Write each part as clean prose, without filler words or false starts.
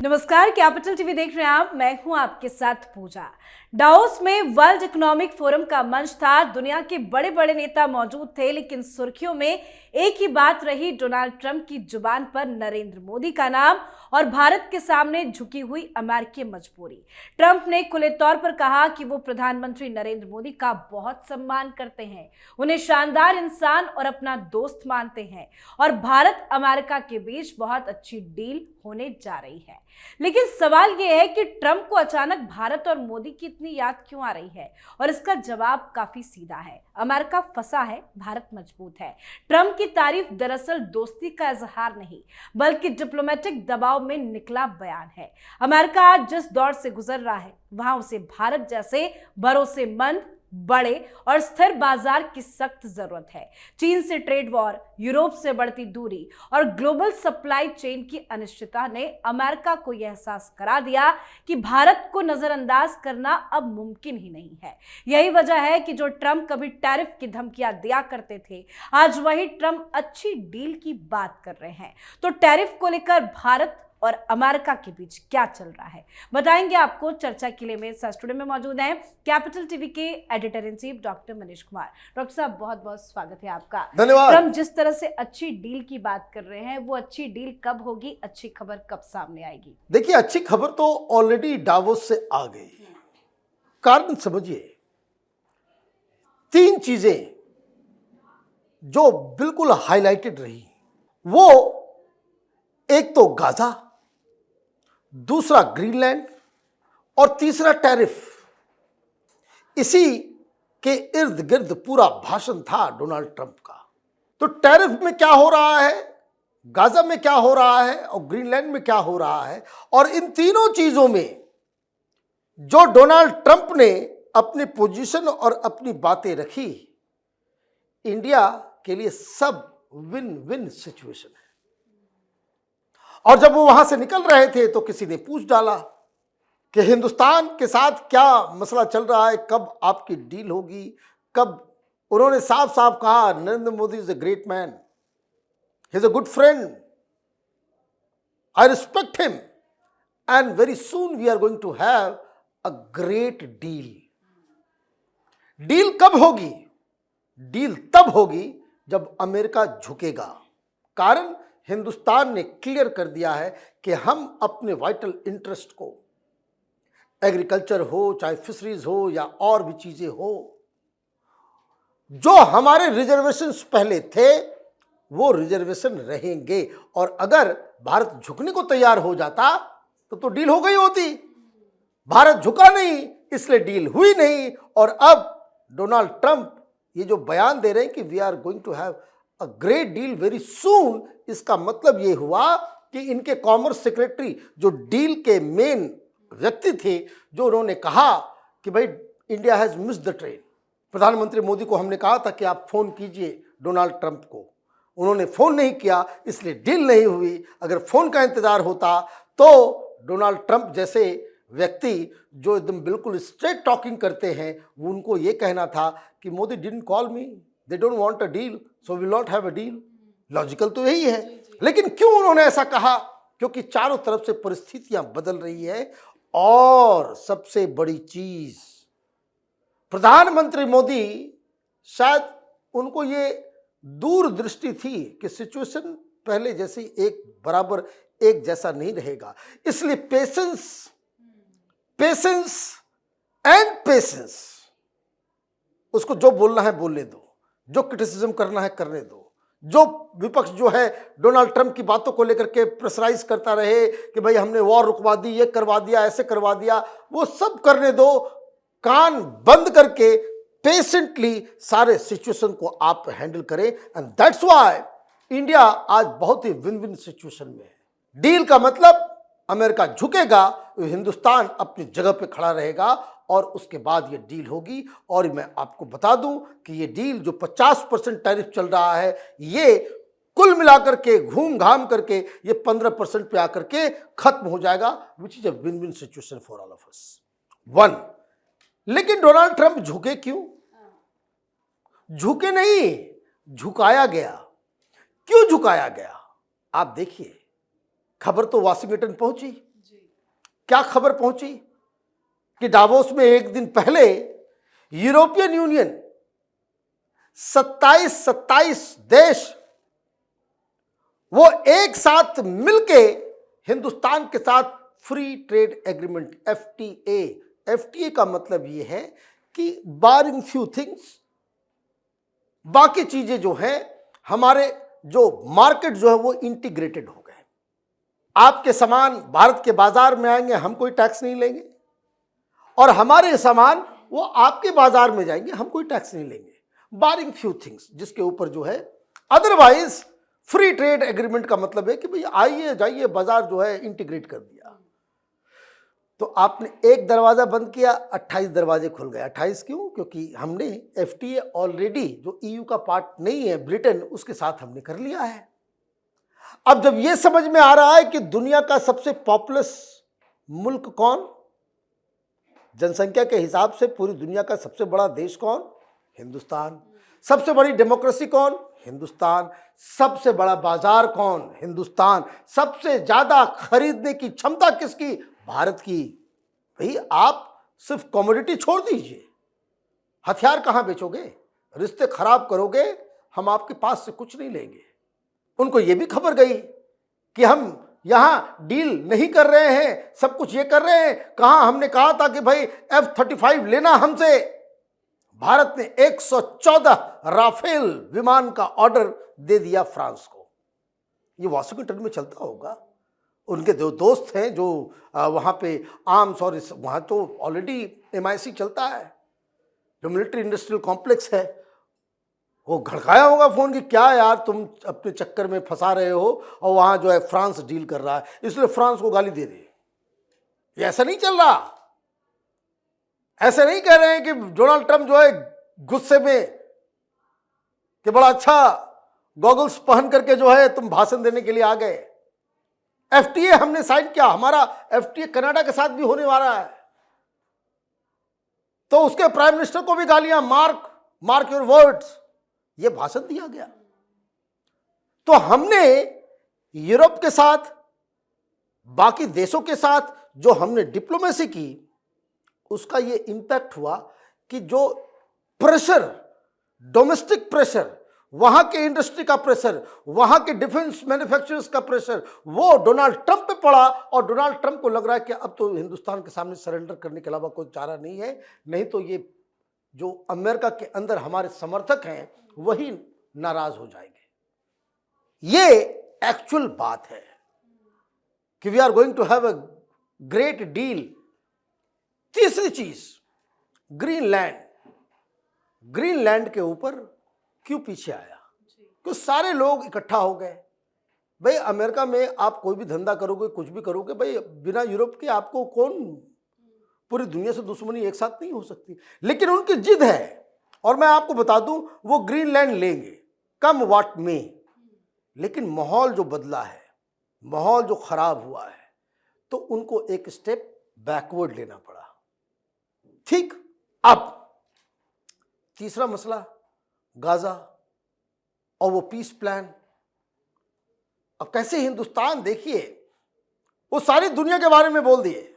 नमस्कार, capital TV देख रहे हैं आप। मैं हूं आपके साथ पूजा। डावोस में वर्ल्ड इकोनॉमिक फोरम का मंच था। दुनिया के बड़े बड़े नेता मौजूद थे, लेकिन सुर्खियों में एक ही बात रही, डोनाल्ड ट्रंप की जुबान पर नरेंद्र मोदी का नाम और भारत के सामने झुकी हुई अमेरिकी मजबूरी। ट्रंप ने खुले तौर पर कहा कि वो प्रधानमंत्री नरेंद्र मोदी का बहुत सम्मान करते हैं, उन्हें शानदार इंसान और अपना दोस्त मानते हैं और भारत अमेरिका के बीच बहुत अच्छी डील होने जा रही है। लेकिन सवाल यह है कि ट्रंप को अचानक भारत और मोदी की इतनी याद क्यों आ रही है, और इसका जवाब काफी सीधा है। अमेरिका फंसा है, भारत मजबूत है। ट्रंप की तारीफ दरअसल दोस्ती का इजहार नहीं, बल्कि डिप्लोमेटिक दबाव में निकला बयान है। अमेरिका आज जिस दौर से गुजर रहा है, वहां उसे भारत जैसे भरोसेमंद, बड़े और स्थिर बाजार की सख्त जरूरत है। चीन से ट्रेड वॉर, यूरोप से बढ़ती दूरी और ग्लोबल सप्लाई चेन की अनिश्चितता ने अमेरिका को यह एहसास करा दिया कि भारत को नजरअंदाज करना अब मुमकिन ही नहीं है। यही वजह है कि जो ट्रंप कभी टैरिफ की धमकियां दिया करते थे, आज वही ट्रंप अच्छी डील की बात कर रहे हैं। तो टैरिफ को लेकर भारत और अमेरिका के बीच क्या चल रहा है, बताएंगे आपको। चर्चा के लिए मेरे साथ स्टूडियो में मौजूद हैं कैपिटल टीवी के editor in chief doctor Manish Kumar. Doctor साहब, बहुत बहुत स्वागत है आपका। धन्यवाद। ट्रंप जिस तरह से अच्छी डील की बात कर रहे हैं, वो अच्छी डील कब होगी, अच्छी खबर कब सामने आएगी? देखिए, अच्छी खबर तो ऑलरेडी डावोस से आ गई। कारण समझिए, तीन चीजें जो बिल्कुल हाईलाइटेड रही, वो एक तो गाजा, दूसरा ग्रीनलैंड और तीसरा टैरिफ। इसी के इर्द गिर्द पूरा भाषण था डोनाल्ड ट्रंप का। तो टैरिफ में क्या हो रहा है, गाजा में क्या हो रहा है और ग्रीनलैंड में क्या हो रहा है, और इन तीनों चीजों में जो डोनाल्ड ट्रंप ने अपनी पोजीशन और अपनी बातें रखी, इंडिया के लिए सब विन विन सिचुएशन है। और जब वो वहां से निकल रहे थे तो किसी ने पूछ डाला कि हिंदुस्तान के साथ क्या मसला चल रहा है, कब आपकी डील होगी, कब। उन्होंने साफ साफ कहा, Narendra Modi is a great man, he is a good friend, I respect him, and very soon we are going to have a great deal. Deal कब होगी? डील तब होगी जब अमेरिका झुकेगा। कारण हिंदुस्तान ने क्लियर कर दिया है कि हम अपने वाइटल इंटरेस्ट को, एग्रीकल्चर हो, चाहे फिशरीज हो या और भी चीजें हो, जो हमारे रिजर्वेशंस पहले थे वो रिजर्वेशन रहेंगे। और अगर भारत झुकने को तैयार हो जाता तो डील हो गई होती। भारत झुका नहीं, इसलिए डील हुई नहीं। और अब डोनाल्ड ट्रंप ये जो बयान दे रहे हैं कि we are going to have a great deal very soon, इसका मतलब ये हुआ कि इनके कॉमर्स सेक्रेटरी, जो डील के मेन व्यक्ति थे, जो उन्होंने कहा कि भाई India has missed the train. प्रधानमंत्री मोदी को हमने कहा था कि आप फोन कीजिए डोनाल्ड ट्रंप को, उन्होंने फोन नहीं किया, इसलिए डील नहीं हुई। अगर फोन का इंतजार होता तो डोनाल्ड ट्रंप जैसे व्यक्ति जो एकदम बिल्कुल स्ट्रेट टॉकिंग करते हैं, वो उनको ये कहना था कि Modi didn't call me, they don't want a deal, so will not have a deal. Logical तो यही है। लेकिन क्यों उन्होंने ऐसा कहा? क्योंकि चारों तरफ से परिस्थितियां बदल रही है। और सबसे बड़ी चीज, प्रधानमंत्री मोदी, शायद उनको ये दूरदृष्टि थी कि सिचुएशन पहले जैसी एक बराबर एक जैसा नहीं रहेगा, इसलिए पेशेंस एंड पेशेंस। उसको जो बोलना है बोलने दो, जो क्रिटिसिज्म करना है करने दो। जो विपक्ष जो है डोनाल्ड ट्रंप की बातों को लेकर के प्रेशराइज करता रहे कि भाई हमने वॉर रुकवा दी, ये करवा दिया, ऐसे करवा दिया, वो सब करने दो। कान बंद करके पेशेंटली सारे सिचुएशन को आप हैंडल करें। एंड दैट्स व्हाई इंडिया आज बहुत ही विन विन सिचुएशन में है। डील का मतलब अमेरिका झुकेगा, हिंदुस्तान अपनी जगह पे खड़ा रहेगा और उसके बाद ये डील होगी। और मैं आपको बता दूं कि ये डील जो 50% टैरिफ चल रहा है, ये कुल मिलाकर के घूम घाम करके ये 15% पे आकर के खत्म हो जाएगा, which is a win win situation for all of us. One, लेकिन डोनाल्ड ट्रंप झुके क्यों? झुके नहीं, झुकाया गया। क्यों झुकाया गया? आप देखिए, खबर तो वाशिंगटन पहुंची, क्या खबर पहुंची कि डावोस में एक दिन पहले यूरोपियन यूनियन 27 देश वो एक साथ मिलके हिंदुस्तान के साथ फ्री ट्रेड एग्रीमेंट एफटीए का मतलब ये है कि बारिंग फ्यू थिंग्स, बाकी चीजें जो हैं हमारे जो मार्केट जो है वो इंटीग्रेटेड हो गए। आपके सामान भारत के बाजार में आएंगे, हम कोई टैक्स नहीं लेंगे, और हमारे सामान वो आपके बाजार में जाएंगे, हम कोई टैक्स नहीं लेंगे, बारिंग फ्यू थिंग्स, जिसके ऊपर जो है अदरवाइज फ्री ट्रेड एग्रीमेंट का मतलब है कि भाई आइए जाइए, बाजार जो है इंटीग्रेट कर दिया। तो आपने एक दरवाजा बंद किया, 28 दरवाजे खुल गए। 28 क्यों? क्योंकि हमने एफटीए ऑलरेडी जो ईयू का पार्ट नहीं है ब्रिटेन, उसके साथ हमने कर लिया है। अब जब यह समझ में आ रहा है कि दुनिया का सबसे पॉपुलस मुल्क कौन, जनसंख्या के हिसाब से पूरी दुनिया का सबसे बड़ा देश कौन, हिंदुस्तान। सबसे बड़ी डेमोक्रेसी कौन, हिंदुस्तान। सबसे बड़ा बाजार कौन, हिंदुस्तान। सबसे ज्यादा खरीदने की क्षमता किसकी, भारत की। भाई आप सिर्फ कमोडिटी छोड़ दीजिए, हथियार कहां बेचोगे, रिश्ते खराब करोगे, हम आपके पास से कुछ नहीं लेंगे। उनको यह भी खबर गई कि हम यहां डील नहीं कर रहे हैं, सब कुछ ये कर रहे हैं। कहां हमने कहा था कि भाई F-35 लेना हमसे, भारत ने 114 राफेल विमान का ऑर्डर दे दिया फ्रांस को। ये वॉशिंगटन में चलता होगा, उनके जो दोस्त हैं जो वहाँ पे आर्म्स, और वहाँ तो ऑलरेडी MIC चलता है, जो मिलिट्री इंडस्ट्रियल कॉम्प्लेक्स है, वो घड़काया होगा फोन कि क्या यार तुम अपने चक्कर में फंसा रहे हो, और वहाँ जो है फ्रांस डील कर रहा है, इसलिए फ्रांस को गाली दे रही है। ये ऐसा नहीं चल रहा, ऐसे नहीं कह रहे हैं कि डोनाल्ड ट्रंप जो है गुस्से में कि बड़ा अच्छा गॉगल्स पहन करके जो है तुम भाषण देने के लिए आ गए। एफटीए हमने साइन किया, हमारा एफटीए कनाडा के साथ भी होने वाला है, तो उसके प्राइम मिनिस्टर को भी गालियां, मार्क योर वर्ड्स, ये भाषण दिया गया। तो हमने यूरोप के साथ, बाकी देशों के साथ जो हमने डिप्लोमेसी की, उसका ये इंपैक्ट हुआ कि जो प्रेशर, डोमेस्टिक प्रेशर, वहां के इंडस्ट्री का प्रेशर, वहां के डिफेंस मैन्युफैक्चरर्स का प्रेशर, वो डोनाल्ड ट्रंप पे पड़ा, और डोनाल्ड ट्रंप को लग रहा है कि अब तो हिंदुस्तान के सामने सरेंडर करने के अलावा कोई चारा नहीं है, नहीं तो ये जो अमेरिका के अंदर हमारे समर्थक हैं वही नाराज हो जाएंगे। ये एक्चुअल बात है कि we are going to have a great deal. तीसरी चीज, ग्रीनलैंड के ऊपर क्यों पीछे आया? क्यों सारे लोग इकट्ठा हो गए? भाई अमेरिका में आप कोई भी धंधा करोगे, कुछ भी करोगे, भाई बिना यूरोप के आपको कौन, पूरी दुनिया से दुश्मनी एक साथ नहीं हो सकती। लेकिन उनकी जिद है, और मैं आपको बता दूं वो ग्रीनलैंड लेंगे, कम वाट में। लेकिन माहौल जो बदला है, माहौल जो खराब हुआ है, तो उनको एक स्टेप बैकवर्ड लेना पड़ा। ठीक, अब तीसरा मसला गाजा और वो पीस प्लान। अब कैसे हिंदुस्तान, देखिए वो सारी दुनिया के बारे में बोल दिए,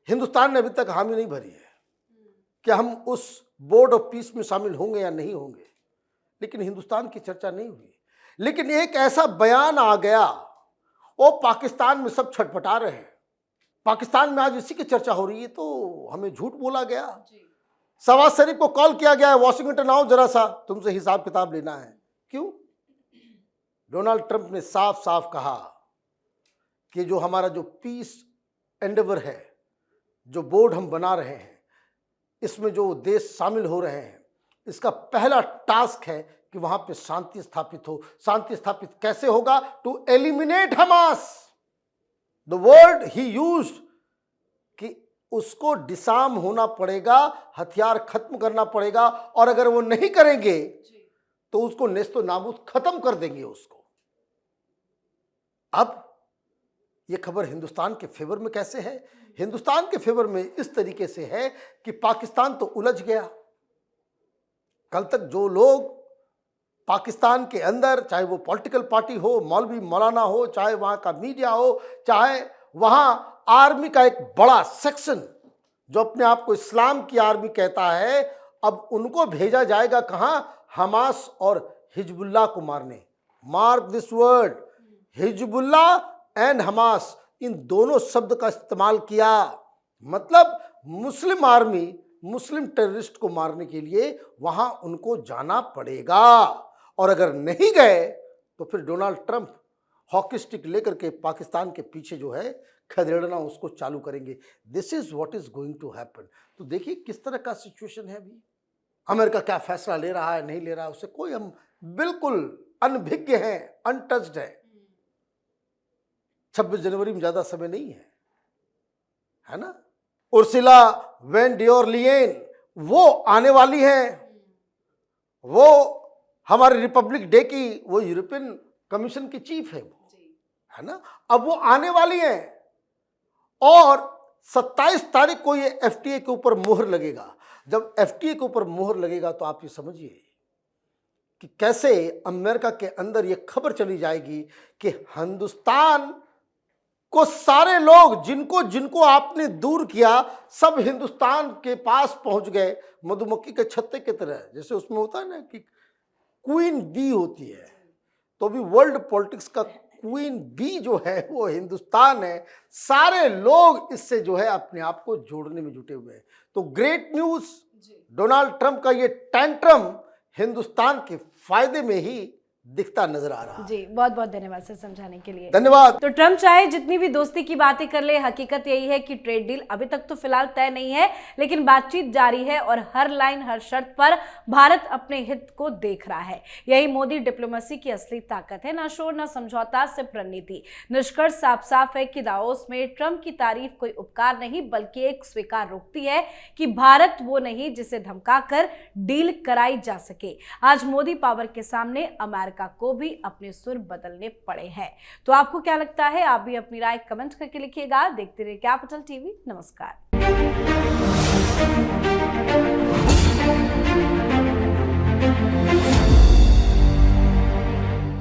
हिंदुस्तान ने अभी तक हामी नहीं भरी है कि हम उस बोर्ड ऑफ पीस में शामिल होंगे या नहीं होंगे, लेकिन हिंदुस्तान की चर्चा नहीं हुई। लेकिन एक ऐसा बयान आ गया, वो पाकिस्तान में सब छटपटा रहे हैं, पाकिस्तान में आज इसी की चर्चा हो रही है, तो हमें झूठ बोला गया। शहबाज शरीफ को कॉल किया गया है, वॉशिंगटन आओ जरा सा, तुमसे हिसाब किताब लेना है। क्यों? डोनाल्ड ट्रंप ने साफ साफ कहा कि जो हमारा जो पीस एंडेवर है, जो बोर्ड हम बना रहे हैं, इसमें जो देश शामिल हो रहे हैं, इसका पहला टास्क है कि वहां पे शांति स्थापित हो। शांति स्थापित कैसे होगा? To eliminate Hamas. The word he used कि उसको डिसार्म होना पड़ेगा, हथियार खत्म करना पड़ेगा, और अगर वो नहीं करेंगे तो उसको नेस्तो नाबूद खत्म कर देंगे उसको। अब ये खबर हिंदुस्तान के फेवर में कैसे है? हिंदुस्तान के फेवर में इस तरीके से है कि पाकिस्तान तो उलझ गया। कल तक जो लोग पाकिस्तान के अंदर, चाहे वो पॉलिटिकल पार्टी हो, मौलवी मौलाना हो, चाहे वहाँ का मीडिया हो, चाहे वहां आर्मी का एक बड़ा सेक्शन जो अपने आप को इस्लाम की आर्मी कहता है, अब उनको भेजा जाएगा कहां? हमास और हिजबुल्लाह को मारने। Mark this word, Hezbollah and Hamas, इन दोनों शब्द का इस्तेमाल किया। मतलब मुस्लिम आर्मी मुस्लिम टेररिस्ट को मारने के लिए वहां उनको जाना पड़ेगा, और अगर नहीं गए तो फिर डोनाल्ड ट्रंप हॉकी स्टिक लेकर के पाकिस्तान के पीछे जो है खदेड़ना उसको चालू करेंगे। This is what is going to happen. तो देखिए किस तरह का सिचुएशन है अभी। अमेरिका क्या फैसला ले रहा है नहीं ले रहा है उससे कोई, हम बिल्कुल अनभिज्ञ हैं, अनटच्ड है। 26 जनवरी में ज्यादा समय नहीं है ना। उर्सुला वैन डियर लियेन वो आने वाली हैं, वो हमारे रिपब्लिक डे की वो यूरोपियन कमीशन की चीफ है वो, है ना। अब वो आने वाली हैं और 27 तारीख को ये एफटीए के ऊपर मोहर लगेगा। जब एफटीए के ऊपर मोहर लगेगा तो आप ये समझिए कि कैसे अमेरिका के अंदर ये खबर चली जाएगी कि हिंदुस्तान को सारे लोग जिनको जिनको आपने दूर किया सब हिंदुस्तान के पास पहुंच गए, मधुमक्खी के छत्ते की तरह। जैसे उसमें होता है ना कि क्वीन बी होती है, तो भी वर्ल्ड पॉलिटिक्स का क्वीन बी जो है वो हिंदुस्तान है। सारे लोग इससे जो है अपने आप को जोड़ने में जुटे हुए हैं। तो ग्रेट न्यूज, डोनाल्ड ट्रंप का ये टैंट्रम हिंदुस्तान के फायदे में ही दिखता नजर आ रहा है। जी, बहुत बहुत धन्यवाद सर समझाने के लिए। धन्यवाद। तो ट्रंप चाहे जितनी भी दोस्ती की बातें कर ले, हकीकत यही है कि ट्रेड डील अभी तक तो फिलहाल तय नहीं है, लेकिन बातचीत जारी है और हर लाइन हर शर्त पर भारत अपने हित को देख रहा है। यही मोदी डिप्लोमेसी की असली ताकत है, ना शोर ना समझौता, सिर्फ रणनीति। निष्कर्ष साफ साफ है कि दावोस में ट्रंप की तारीफ कोई उपकार नहीं बल्कि एक स्वीकार रोकती है कि भारत वो नहीं जिसे धमकाकर डील कराई जा सके। आज मोदी पावर के सामने अमेरिका को भी अपने सुर बदलने पड़े हैं। तो आपको क्या लगता है? आप भी अपनी राय कमेंट करके लिखिएगा। देखते रहिए कैपिटल टीवी। नमस्कार।